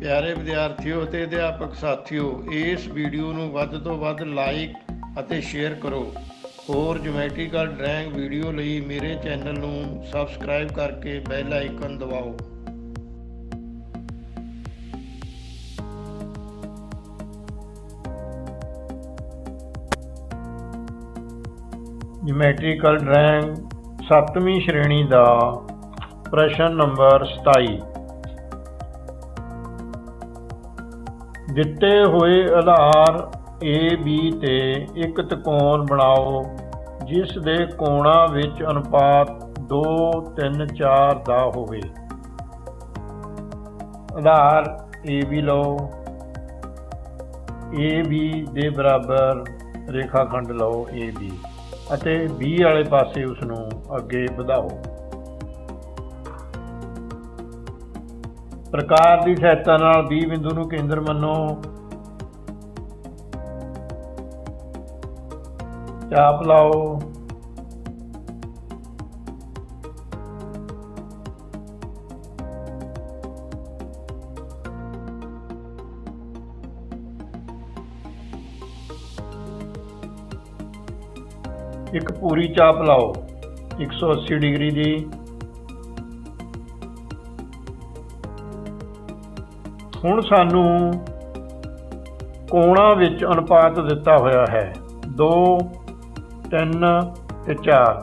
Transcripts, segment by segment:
ਪਿਆਰੇ ਵਿਦਿਆਰਥੀਓ ਅਤੇ ਅਧਿਆਪਕ ਸਾਥੀਓ, ਇਸ ਵੀਡੀਓ ਨੂੰ ਵੱਧ ਤੋਂ ਵੱਧ ਲਾਈਕ ਅਤੇ ਸ਼ੇਅਰ ਕਰੋ। ਹੋਰ ਜਿਓਮੈਟਰੀਕਲ ਡਰਾਇੰਗ ਵੀਡੀਓ ਲਈ ਮੇਰੇ ਚੈਨਲ ਨੂੰ ਸਬਸਕ੍ਰਾਈਬ ਕਰਕੇ ਬੈਲ ਆਈਕਨ ਦਬਾਓ। ਜਿਓਮੈਟਰੀਕਲ ਡਰਾਇੰਗ 7ਵੀਂ ਸ਼੍ਰੇਣੀ ਦਾ ਪ੍ਰਸ਼ਨ ਨੰਬਰ 27। ਦਿੱਤੇ ਹੋਏ ਆਧਾਰ AB ਤੇ ਇੱਕ ਤ੍ਰਿਕੋਣ ਬਣਾਓ ਜਿਸ ਦੇ ਕੋਣਾਂ ਵਿੱਚ ਅਨੁਪਾਤ 2, 3, 4 ਦਾ ਹੋਵੇ। ਆਧਾਰ AB ਲਓ, AB ਦੇ ਬਰਾਬਰ ਰੇਖਾਖੰਡ ਲਓ AB ਅਤੇ B ਵਾਲੇ ਪਾਸੇ ਉਸ ਨੂੰ ਅੱਗੇ ਵਧਾਓ। ਪ੍ਰਕਾਰ ਦੀ ਸਹਾਇਤਾ ਨਾਲ B ਬਿੰਦੂ ਨੂੰ ਕੇਂਦਰ ਮੰਨੋ। ਚਾਪ ਲਾਓ। ਇੱਕ ਪੂਰੀ ਚਾਪ ਲਾਓ 180 ਡਿਗਰੀ ਦੀ। ਹੁਣ ਸਾਨੂੰ ਕੋਣਾਂ ਵਿੱਚ ਅਨੁਪਾਤ ਦਿੱਤਾ ਹੋਇਆ ਹੈ 2, 3 ਤੇ 4।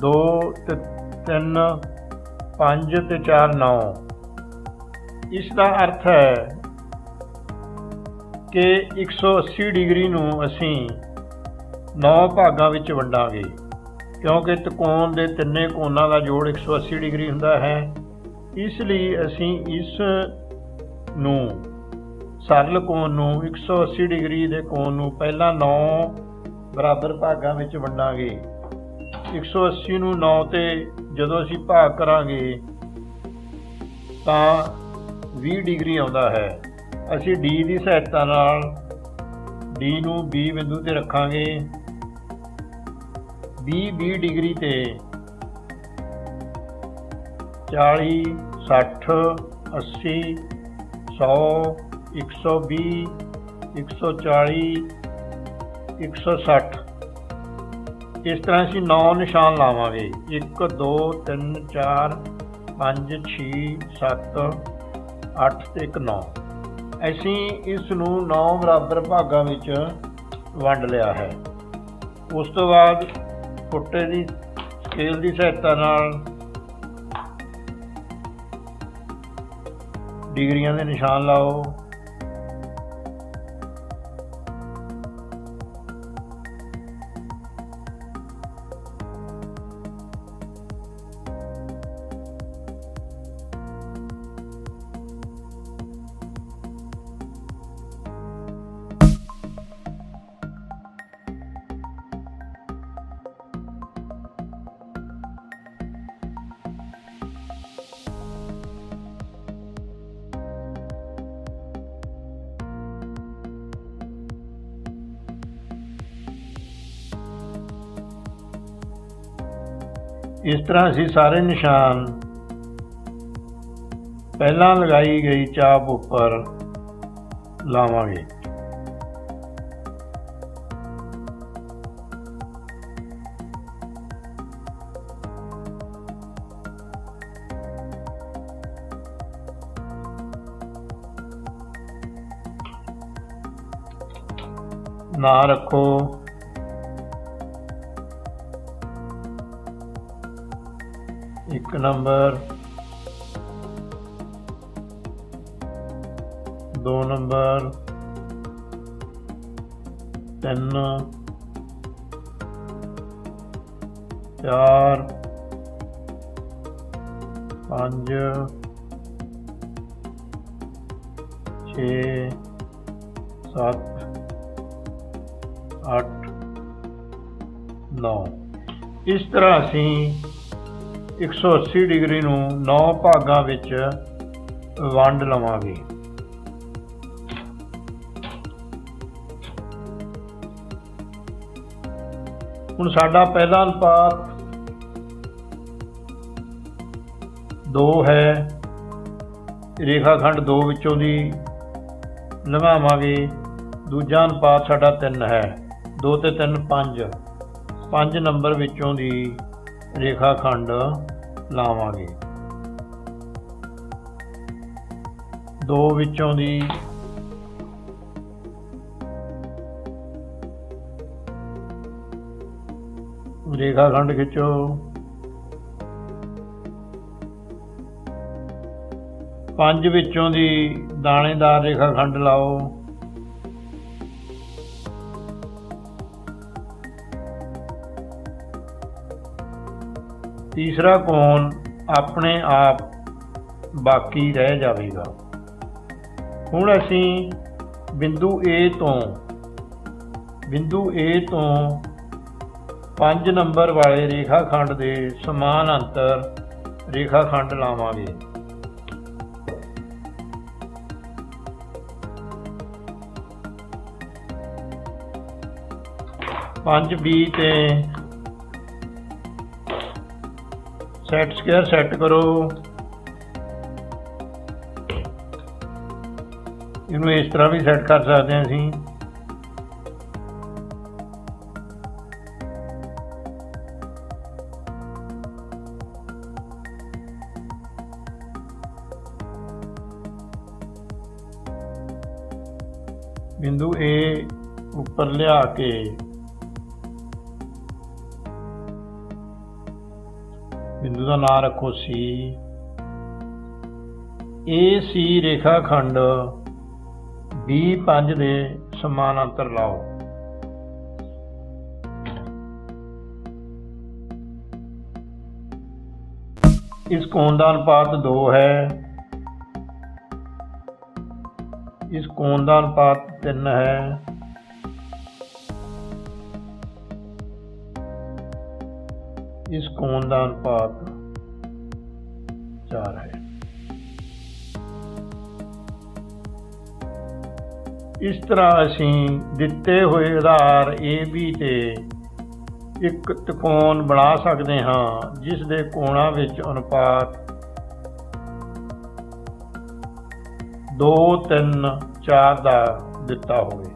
2 ਤੇ 3, 5 ਤੇ 4, 9। ਇਸ ਦਾ ਅਰਥ ਹੈ ਕਿ 180 ਡਿਗਰੀ ਨੂੰ ਅਸੀਂ 9 ਭਾਗਾਂ ਵਿੱਚ ਵੰਡਾਂਗੇ, ਕਿਉਂਕਿ ਤ੍ਰਿਕੋਣ ਦੇ ਤਿੰਨੇ ਕੋਣਾਂ ਦਾ ਜੋੜ 180 ਡਿਗਰੀ ਹੁੰਦਾ ਹੈ। ਇਸ ਲਈ ਅਸੀਂ ਇਸ ਨੂੰ ਸਰਲ ਕੋਣ ਨੂੰ 180 ਡਿਗਰੀ ਦੇ ਕੋਣ ਨੂੰ ਪਹਿਲਾਂ 9 ਬਰਾਬਰ ਭਾਗਾਂ ਵਿੱਚ ਵੰਡਾਂਗੇ। 180 ਨੂੰ 9 ਤੇ ਜਦੋਂ ਅਸੀਂ ਭਾਗ ਕਰਾਂਗੇ ਤਾਂ 20 ਡਿਗਰੀ ਆਉਂਦਾ ਹੈ। ਅਸੀਂ D ਦੀ ਸਹਾਇਤਾ ਨਾਲ D ਨੂੰ B ਬਿੰਦੂ ਤੇ ਰੱਖਾਂਗੇ। B ਡਿਗਰੀ ਤੇ 40, 60, 80, 100, 120, 140, 160 ਇਸ ਤਰ੍ਹਾਂ ਅਸੀਂ 9 ਨਿਸ਼ਾਨ ਲਾਵਾਂਗੇ। 1, 2, 3, 4, 5, 6, 7, 8 ਤੇ 1, 9। ਅਸੀਂ ਇਸ ਨੂੰ 9 ਬਰਾਬਰ ਭਾਗਾਂ ਵਿੱਚ ਵੰਡ ਲਿਆ ਹੈ। ਉਸ ਤੋਂ ਬਾਅਦ ਪੁੱਟੇ ਦੀ ਸਕੇਲ ਦੀ ਸਹਾਇਤਾ ਨਾਲ ਡਿਗਰੀਆਂ ਦੇ ਨਿਸ਼ਾਨ ਲਾਓ। ਇਸ ਤਰ੍ਹਾਂ ਅਸੀਂ ਸਾਰੇ ਨਿਸ਼ਾਨ ਪਹਿਲਾਂ ਲਗਾਈ ਗਈ ਚਾਪ ਉੱਪਰ ਲਾਵਾਂਗੇ। ਨਾਂ ਰੱਖੋ। ਇੱਕ ਨੰਬਰ, 2 ਨੰਬਰ, 3, 4, 5, 6, 7, 8, 9। ਇਸ ਤਰ੍ਹਾਂ ਅਸੀਂ 180 ਡਿਗਰੀ ਨੂੰ 9 ਭਾਗਾਂ ਵਿੱਚ ਵੰਡ ਲਵਾਂਗੇ। ਹੁਣ ਸਾਡਾ ਪਹਿਲਾ ਅਨੁਪਾਤ 2 ਹੈ ਰੇਖਾ ਖੰਡ 2 ਵਿੱਚੋਂ ਦੀ ਲੰਘਾਵਾਂਗੇ। ਦੂਜਾ ਅਨੁਪਾਤ ਸਾਡਾ 3 ਹੈ। 2 ਤੇ 3 5, 5 ਨੰਬਰ ਵਿੱਚੋਂ ਦੀ ਰੇਖਾ ਖੰਡ ਲਾਵਾਂਗੇ। 2 ਵਿੱਚੋਂ ਦੀ ਰੇਖਾ ਖੰਡ ਖਿੱਚੋ। 5 ਵਿੱਚੋਂ ਦੀ ਦਾਣੇਦਾਰ ਰੇਖਾ ਖੰਡ ਲਾਓ। ਤੀਸਰਾ ਕੋਣ ਆਪਣੇ ਆਪ ਬਾਕੀ ਰਹਿ ਜਾਵੇਗਾ। ਹੁਣ ਅਸੀਂ ਬਿੰਦੂ A ਤੋਂ 5 ਨੰਬਰ ਵਾਲੇ ਰੇਖਾ ਖੰਡ ਦੇ ਸਮਾਨ ਅੰਤਰ ਰੇਖਾ ਖੰਡ ਲਾਵਾਂਗੇ। ਪੰਜ B ਤੇ ਸੈਟ ਸਕੁਅਰ ਸੈੱਟ ਕਰੋ। ਇਹਨੂੰ ਇਸ ਤਰ੍ਹਾਂ ਵੀ ਸੈੱਟ ਕਰ ਸਕਦੇ ਹਾਂ ਅਸੀਂ। ਬਿੰਦੂ A ਉੱਪਰ ਲਿਆ ਕੇ ਬਿੰਦੂ ਦਾ ਨਾਮ ਰੱਖੋ C। AC ਰੇਖਾ ਖੰਡ B5 ਦੇ ਸਮਾਨਾਂਤਰ ਲਾਓ। ਇਸ ਕੋਣ ਦਾ ਅਨੁਪਾਤ 2 ਹੈ। ਇਸ ਕੋਣ ਦਾ ਅਨੁਪਾਤ 3 ਹੈ। ਇਸ ਕੋਣ ਦਾ ਅਨੁਪਾਤ 4 ਹੈ। ਇਸ ਤਰ੍ਹਾਂ ਅਸੀਂ ਦਿੱਤੇ ਹੋਏ ਆਧਾਰ AB ਤੇ ਇੱਕ ਤਿਕੋਣ ਬਣਾ ਸਕਦੇ ਹਾਂ ਜਿਸ ਦੇ ਕੋਣਾਂ ਵਿੱਚ ਅਨੁਪਾਤ 2, 3, 4 ਦਾ ਦਿੱਤਾ ਹੋਵੇ।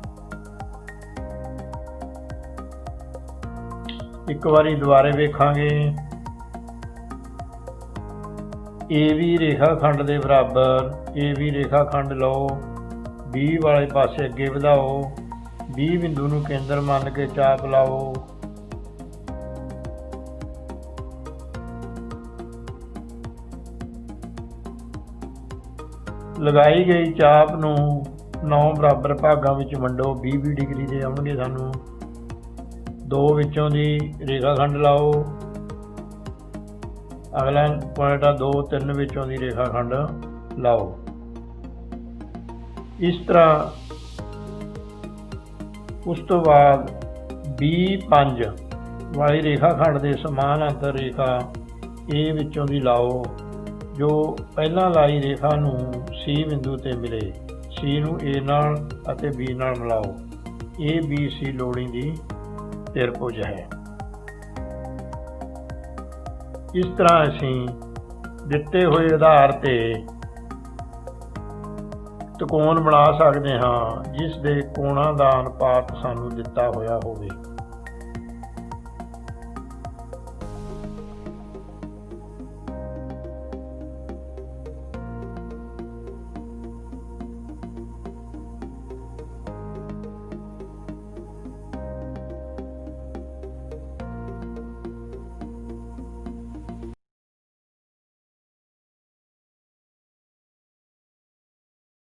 ਇੱਕ ਵਾਰੀ ਦੁਬਾਰੇ ਵੇਖਾਂਗੇ। AB ਰੇਖਾ ਖੰਡ ਦੇ ਬਰਾਬਰ AB ਰੇਖਾ ਖੰਡ ਲਓ। B ਵਾਲੇ ਪਾਸੇ ਅੱਗੇ ਵਧਾਓ। B ਬਿੰਦੂ ਨੂੰ ਕੇਂਦਰ ਮੰਨ ਕੇ ਚਾਪ ਲਾਓ। ਲਗਾਈ ਗਈ ਚਾਪ ਨੂੰ 9 ਬਰਾਬਰ ਭਾਗਾਂ ਵਿੱਚ ਵੰਡੋ। 20 ਡਿਗਰੀ ਦੇ ਆਉਣਗੇ ਸਾਨੂੰ। 2 ਵਿੱਚੋਂ ਦੀ ਰੇਖਾ ਖੰਡ ਲਾਓ। ਅਗਲਾ ਪੁਆਇੰਟ ਆ 2, 3 ਵਿੱਚੋਂ ਦੀ ਰੇਖਾ ਖੰਡ ਲਾਓ। ਇਸ ਤਰ੍ਹਾਂ ਉਸ ਤੋਂ ਬਾਅਦ B5 ਵਾਲੀ ਰੇਖਾ ਖੰਡ ਦੇ ਸਮਾਨ ਅੰਤਰ ਰੇਖਾ A ਵਿੱਚੋਂ ਦੀ ਲਾਓ ਜੋ ਪਹਿਲਾਂ ਲਾਈ ਰੇਖਾ ਨੂੰ C ਬਿੰਦੂ ਤੇ ਮਿਲੇ। C ਨੂੰ A ਨਾਲ ਅਤੇ B ਨਾਲ ਮਿਲਾਓ। ABC ਲੋੜੀ ਦੀ ਤਿਰਭੁਜ ਹੈ। ਇਸ ਤਰ੍ਹਾਂ ਅਸੀਂ ਦਿੱਤੇ ਹੋਏ ਆਧਾਰ ਤੇ ਤਿਕੋਣ ਬਣਾ ਸਕਦੇ ਹਾਂ ਜਿਸ ਦੇ ਕੋਣਾਂ ਦਾ ਅਨੁਪਾਤ ਸਾਨੂੰ ਦਿੱਤਾ ਹੋਇਆ ਹੋਵੇ।